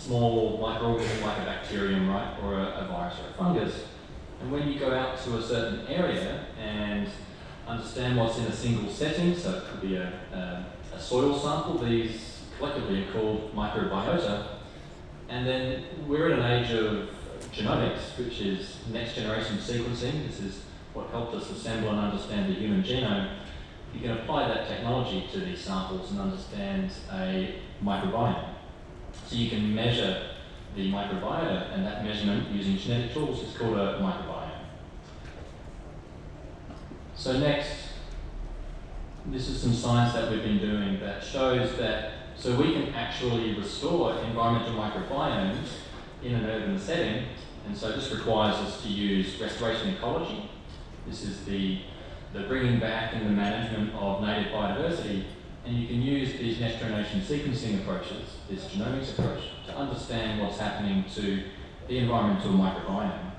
small microorganism like a bacterium, right, or a virus or a fungus. And when you go out to a certain area and understand what's in a single setting, so it could be a soil sample, these collectively are called microbiota. And then we're in an age of genomics, which is next generation sequencing. This is what helped us assemble and understand the human genome. You can apply that technology to these samples and understand a microbiome. So you can measure the microbiota, and that measurement using genetic tools is called a microbiome. So next, this is some science that we've been doing that shows that so we can actually restore environmental microbiomes in an urban setting, and so this requires us to use restoration ecology. This is the bringing back and the management of native biodiversity, and you can use these next generation sequencing approaches, this genomics approach, to understand what's happening to the environmental microbiome.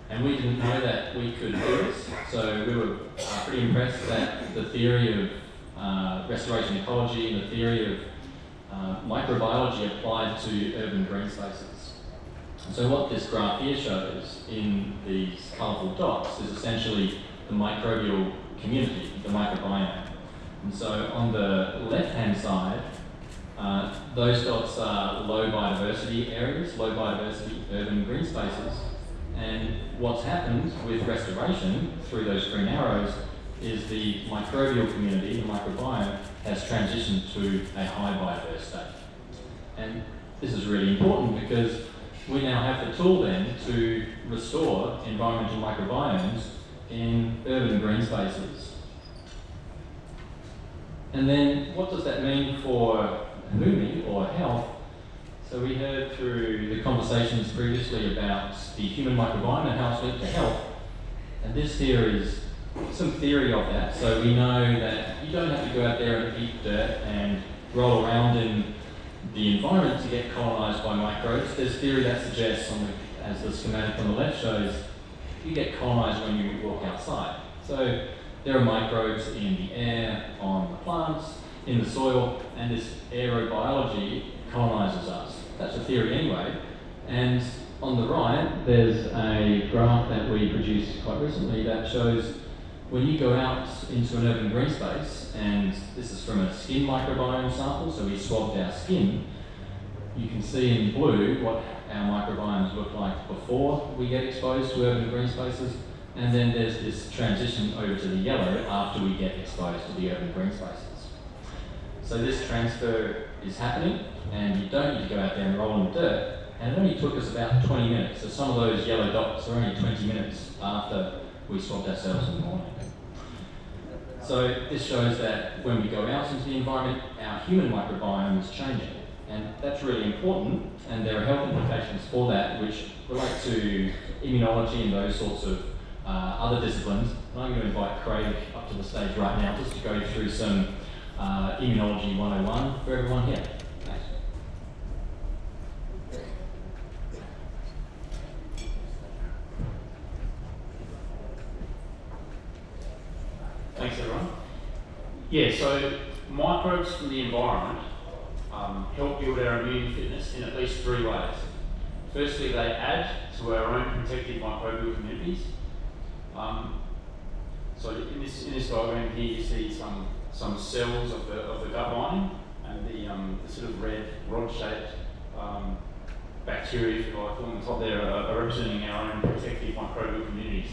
And we didn't know that we could do this, so we were pretty impressed that the theory of restoration ecology and the theory of microbiology applied to urban green spaces. So what this graph here shows in these colourful dots is essentially the microbial community, the microbiome. And so on the left-hand side, those dots are low biodiversity areas, low biodiversity urban green spaces. And what's happened with restoration through those green arrows is the microbial community, the microbiome, has transitioned to a high biodiverse state. And this is really important because we now have the tool then to restore environmental microbiomes in urban green spaces. And then what does that mean for HUMI or health? So we heard through the conversations previously about the human microbiome and how it's linked to health. And this here is some theory of that. So we know that you don't have to go out there and eat dirt and roll around in the environment to get colonised by microbes. There's theory that suggests, as the schematic on the left shows, you get colonised when you walk outside. So there are microbes in the air, on the plants, in the soil, and this aerobiology colonises us. That's a theory anyway. And on the right, there's a graph that we produced quite recently that shows when you go out into an urban green space, and this is from a skin microbiome sample, so we swabbed our skin, you can see in blue what our microbiomes look like before we get exposed to urban green spaces, and then there's this transition over to the yellow after we get exposed to the urban green spaces. So this transfer is happening, and you don't need to go out there and roll in the dirt, and it only took us about 20 minutes. So some of those yellow dots are only 20 minutes after we swabbed ourselves in the morning. So this shows that when we go out into the environment, our human microbiome is changing. And that's really important, and there are health implications for that which relate to immunology and those sorts of other disciplines. And I'm going to invite Craig up to the stage right now just to go through some Immunology 101 for everyone here. Thanks. Thanks everyone. Yeah, so microbes from the environment help build our immune fitness in at least 3 ways. Firstly, they add to our own protective microbial communities. So in this diagram here, you see some cells of the gut lining, and the sort of red rod-shaped bacteria, if you like, on the top there are representing our own protective microbial communities.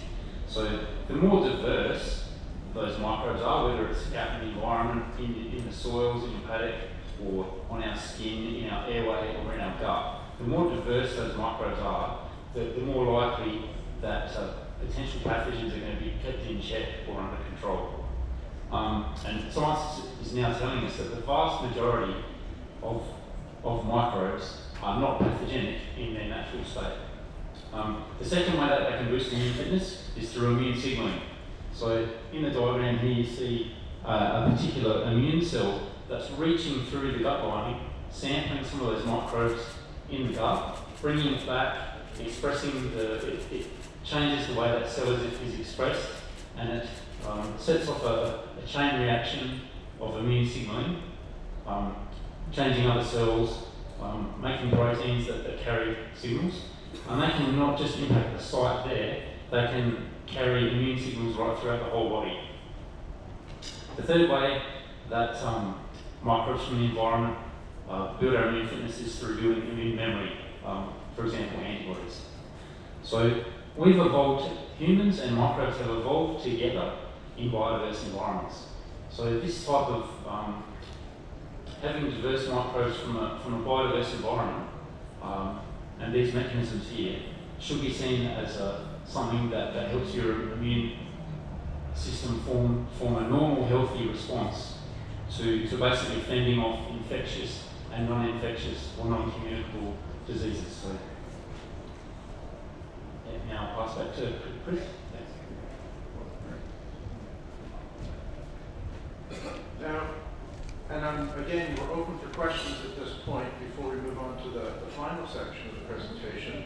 So the more diverse those microbes are, whether it's out in the environment, in the soils, in your paddock, or on our skin, in our airway, or in our gut, the more diverse those microbes are, the more likely that potential pathogens are going to be kept in check or under control. And science is now telling us that the vast majority of microbes are not pathogenic in their natural state. The second way that they can boost immune fitness is through immune signalling. So in the diagram here you see a particular immune cell that's reaching through the gut lining, sampling some of those microbes in the gut, bringing it back, expressing it changes the way that cell is expressed, and it sets off a chain reaction of immune signalling, changing other cells making proteins that carry signals. And they can not just impact the site there, they can carry immune signals right throughout the whole body. The third way that microbes from the environment build our immune fitness is through building immune memory, for example, antibodies. So we've evolved, humans and microbes have evolved together in biodiverse environments. So this type of having diverse microbes from a biodiverse environment, and these mechanisms here, should be seen as something that helps your immune system form a normal, healthy response to basically fending off infectious and non-infectious or non-communicable diseases. So, yeah, now I'll pass back to Chris. Thanks. Now, and again, we're open for questions at this point before we move on to the final section of the presentation.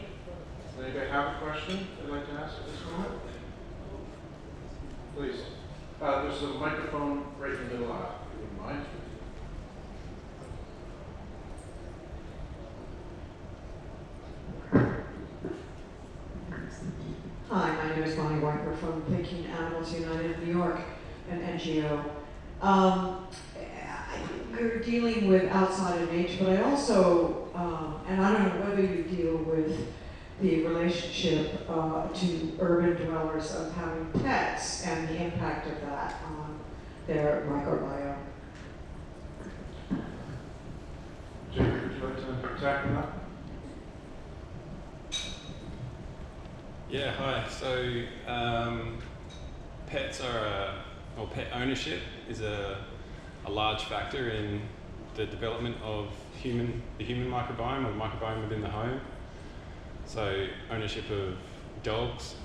Does anybody have a question they'd like to ask at this moment? Please. There's a microphone right in the middle aisle, if you wouldn't mind. Hi, my name is Bonnie Weicker from Thinking Animals United in New York, an NGO. You're dealing with outside of nature, but I also, and I don't know whether you deal with the relationship to urban dwellers of having pets and the impact of that on their microbiome. Jacob, would you like to tackle that? Yeah, hi. So pets are, or pet ownership is a large factor in the development of the human microbiome, or the microbiome within the home. So ownership of dogs,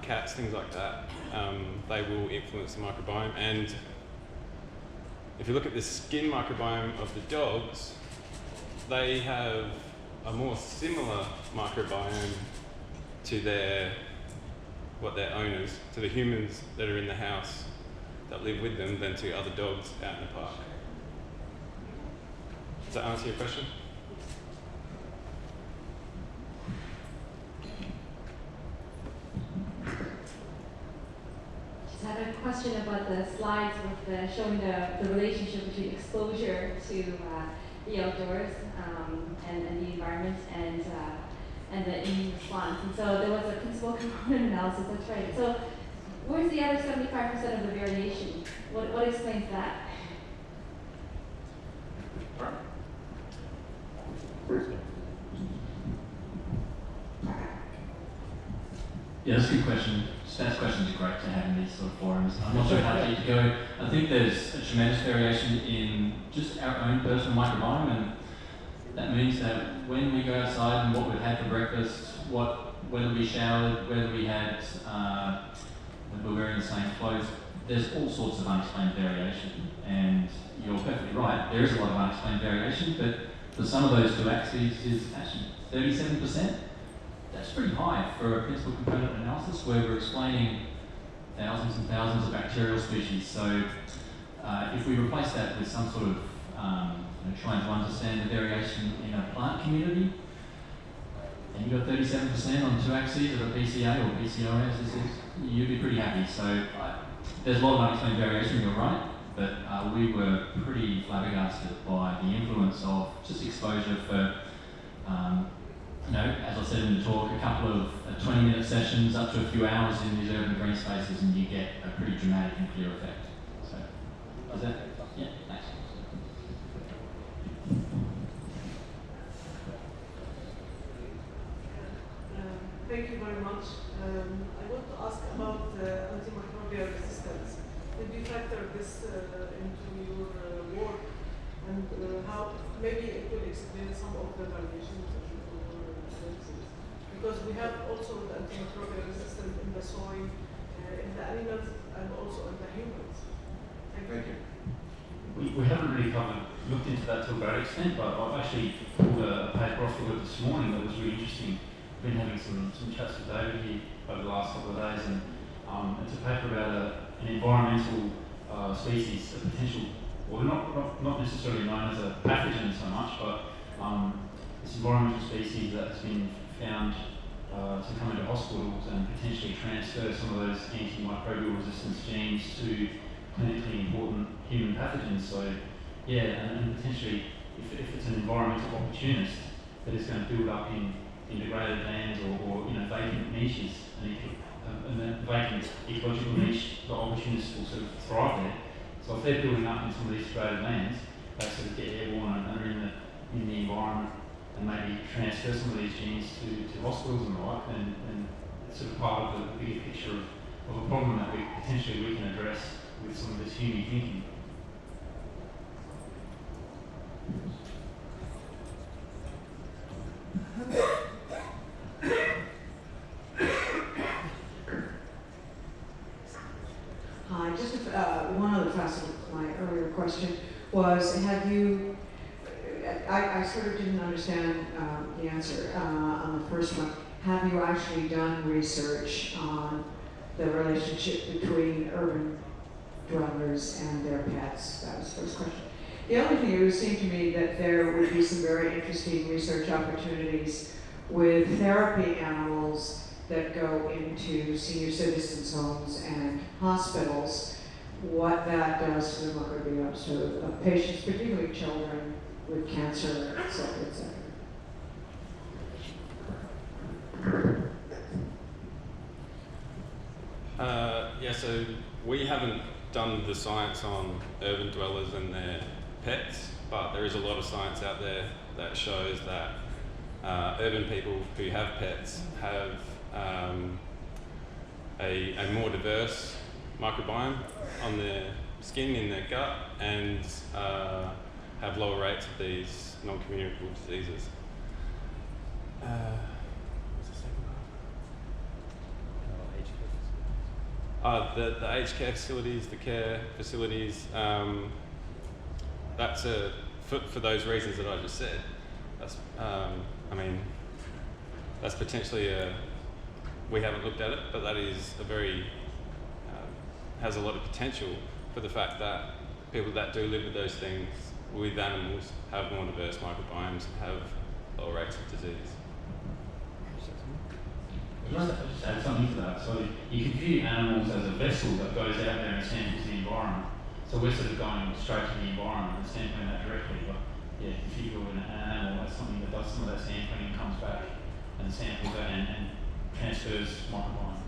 cats, things like that, they will influence the microbiome. And if you look at the skin microbiome of the dogs, they have a more similar microbiome to their owners, to the humans that are in the house that live with them, than to other dogs out in the park. Does that answer your question? I have a question about the slides with showing the relationship between exposure to the outdoors and the environment and the immune response. And so there was a principal component analysis, that's right. So where's the other 75% of the variation? What explains that? Yeah, that's a good question. Stats questions are great to have in these sort of forums. I'm not sure how deep to go. I think there's a tremendous variation in just our own personal microbiome, and that means that when we go outside and what we've had for breakfast, whether we showered, whether we had, whether we're wearing the same clothes, there's all sorts of unexplained variation. And you're perfectly right, there is a lot of unexplained variation, but for some of those two axes is actually 37%. That's pretty high for a principal component analysis where we're explaining thousands and thousands of bacterial species. So if we replace that with some sort of trying to understand the variation in a plant community, and you've got 37% on two axes of a PCA or PCO as this is, you'd be pretty happy. So there's a lot of unexplained variation, you're right, but we were pretty flabbergasted by the influence of just exposure for as I said in the talk, a couple of 20-minute sessions up to a few hours in these urban green spaces, and you get a pretty dramatic and clear effect. So, is that? Yeah, thanks. Thank you very much. I want to ask about antimicrobial resistance. Did you factor this into your work, and how maybe it will explain some of the variations of your analysis? Because we have also the antimicrobial resistance in the soil, in the animals, and also in the humans. Thank you. We haven't really looked into that to a great extent, but I've actually pulled a paper off the web this morning that was really interesting. I've been having some chats with David here over the last couple of days, and it's a paper about an environmental species, a potential, well not necessarily known as a pathogen so much, but this environmental species that's been found to come into hospitals and potentially transfer some of those antimicrobial resistance genes to clinically important human pathogens. So, yeah, and potentially, if it's an environmental opportunist that is going to build up in degraded lands or vacant niches, and that vacant ecological niche, the opportunists will sort of thrive there. So if they're building up in some of these degraded lands, they sort of get airborne and are in the environment and maybe transfer some of these genes to hospitals and the like, and it's sort of part of the bigger picture of a problem that potentially we can address with some of this HUMI thinking. Hi, just one other facet of my earlier question was, have you, I sort of didn't understand the answer on the first one. Have you actually done research on the relationship between urban dwellers and their pets? That was the first question. The other thing, it would seem to me that there would be some very interesting research opportunities with therapy animals that go into senior citizens' homes and hospitals, what that does to the microbiome of patients, particularly children with cancer, et cetera, et cetera. Yeah, so we haven't done the science on urban dwellers and their pets, but there is a lot of science out there that shows that urban people who have pets have a more diverse microbiome on their skin, in their gut, and have lower rates of these non-communicable diseases. What's the second part? The aged care facilities, the care facilities, that's for those reasons that I just said. That's, that's potentially we haven't looked at it, but that is a very, has a lot of potential for the fact that people that do live with those things, with animals, have more diverse microbiomes, have lower rates of disease. I'll just add something to that. So you can view animals as a vessel that goes out there and samples the environment. So we're sort of going straight to the environment and sampling that directly. But yeah, if you build an animal, that's something that does some of that sampling and comes back and samples that and transfers microbiomes.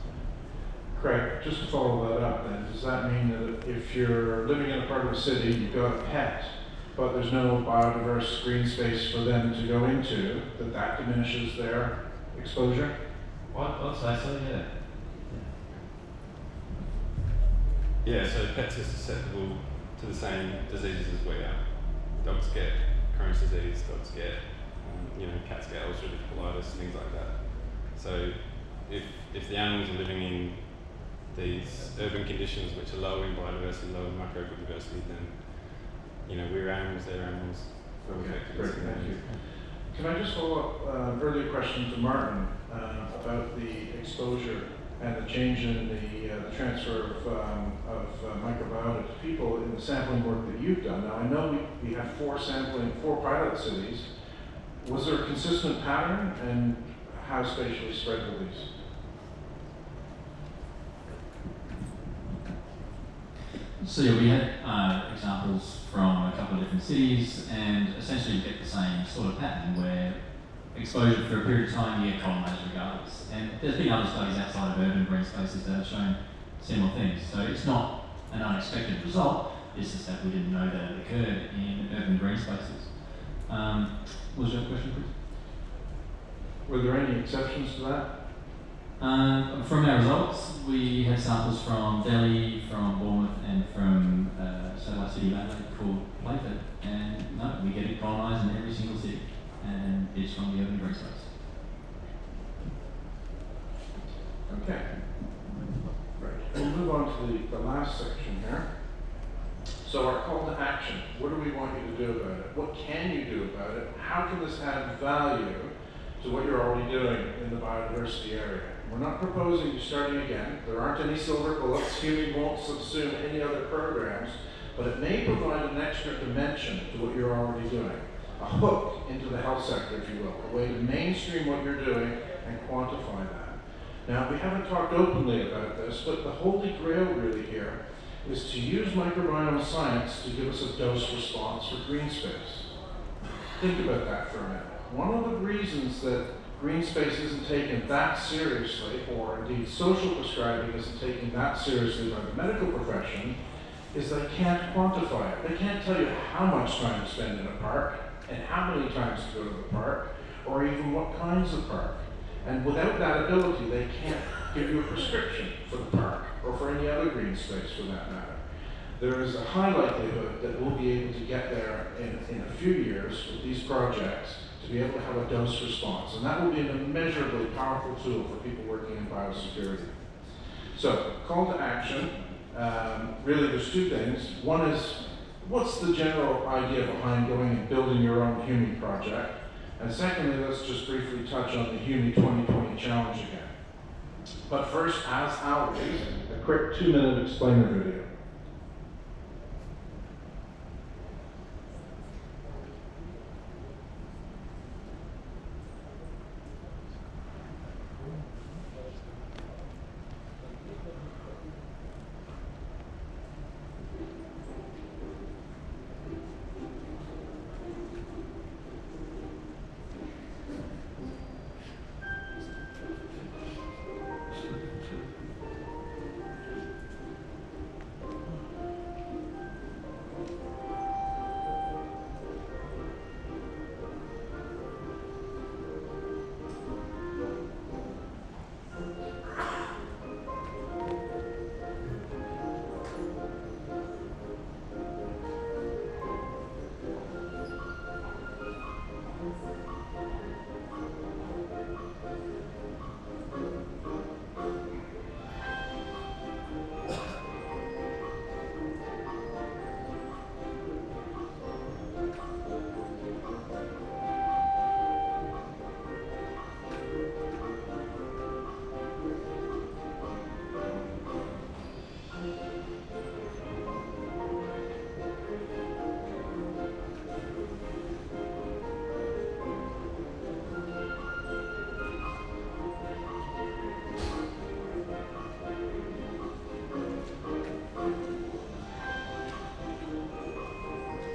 Craig, just to follow that up then, does that mean that if you're living in a part of the city, you've got a pet, but there's no biodiverse green space for them to go into, that diminishes their exposure? I'd say so, yeah. Yeah, so pets are susceptible to the same diseases as we are. Dogs get Crohn's disease, dogs get, cats get ulcerative colitis, things like that. So if the animals are living in these urban conditions which are low in biodiversity, low in microbial diversity, then we're animals, they're animals. Okay, great, thank you. Can I just follow up an earlier question to Martin about the exposure and the change in the transfer of microbiota to people in the sampling work that you've done? Now I know we have four pilot cities. Was there a consistent pattern, and how spatially spread were these? So yeah, we had examples from a couple of different cities, and essentially you get the same sort of pattern where exposure for a period of time you get colonized regardless. And there's been other studies outside of urban green spaces that have shown similar things. So it's not an unexpected result, it's just that we didn't know that it occurred in urban green spaces. What was your question, Chris? Were there any exceptions to that? From our results, we had samples from Delhi, from Bournemouth, and from Satellite City of Adelaide called Playford, and no, we get it colonised in every single city, and it's from the urban green space. Okay. Right. We'll move on to the last section here. So our call to action. What do we want you to do about it? What can you do about it? How can this add value to what you're already doing in the biodiversity area? We're not proposing you starting again. There aren't any silver bullets. HUMI won't subsume any other programs, but it may provide an extra dimension to what you're already doing. hook into the health sector, if you will, a way to mainstream what you're doing and quantify that. Now, we haven't talked openly about this, but the holy grail really here is to use microbiome science to give us a dose response for green space. Think about that for a minute. One of the reasons that green space isn't taken that seriously, or indeed social prescribing isn't taken that seriously by the medical profession, is they can't quantify it. They can't tell you how much time to spend in a park, and how many times to go to the park, or even what kinds of park. And without that ability, they can't give you a prescription for the park, or for any other green space for that matter. There is a high likelihood that we'll be able to get there in a few years with these projects to be able to have a dose response. And that will be an immeasurably powerful tool for people working in biosecurity. So, call to action. Really, there's two things. One is, what's the general idea behind going and building your own HUMI project? And secondly, let's just briefly touch on the HUMI 2020 challenge again. But first, as always, a quick 2-minute explainer video.